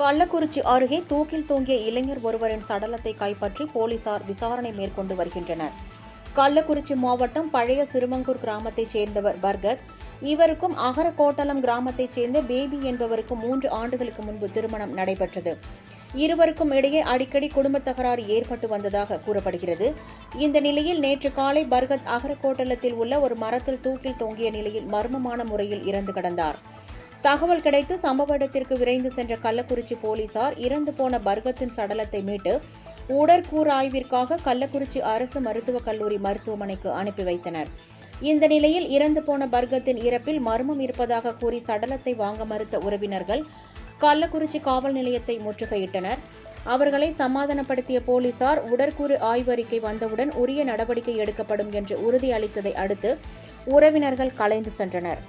கள்ளக்குறிச்சி அருகே தூக்கில் தொங்கிய இளைஞர் ஒருவரின் சடலத்தை கைப்பற்றி போலீசார் விசாரணை மேற்கொண்டு வருகின்றனர். கள்ளக்குறிச்சி மாவட்டம் பழைய சிறுமங்கூர் கிராமத்தைச் சேர்ந்தவர் பர்கத். இவருக்கும் அகரகோட்டலம் கிராமத்தைச் சேர்ந்த பேபி என்பவருக்கும் 3 ஆண்டுகளுக்கு முன்பு திருமணம் நடைபெற்றது. இருவருக்கும் இடையே அடிக்கடி குடும்ப தகராறு ஏற்பட்டு வந்ததாக கூறப்படுகிறது. இந்த நிலையில் நேற்று காலை பர்கத் அகரகோட்டலத்தில் உள்ள ஒரு மரத்தில் தூக்கில் தொங்கிய நிலையில் மர்மமான முறையில் இறந்து கிடந்தார். தகவல் கிடைத்து சம்பவ இடத்திற்கு விரைந்து சென்ற கள்ளக்குறிச்சி போலீசார் இறந்து போன பர்கத்தின் சடலத்தை மீட்டு உடற்கூறு ஆய்விற்காக கள்ளக்குறிச்சி அரசு மருத்துவக் கல்லூரி மருத்துவமனைக்கு அனுப்பி வைத்தனர். இந்த நிலையில் இறந்து போன பர்கத்தின் இறப்பில் மர்மம் இருப்பதாக கூறி சடலத்தை வாங்க மறுத்த உறவினர்கள் கள்ளக்குறிச்சி காவல் நிலையத்தை முற்றுகையிட்டனர். அவர்களை சமாதானப்படுத்திய போலீசார் உடற்கூறு ஆய்வறிக்கை வந்தவுடன் உரிய நடவடிக்கை எடுக்கப்படும் என்று உறுதியளித்ததை அடுத்து உறவினர்கள் கலைந்து சென்றனர்.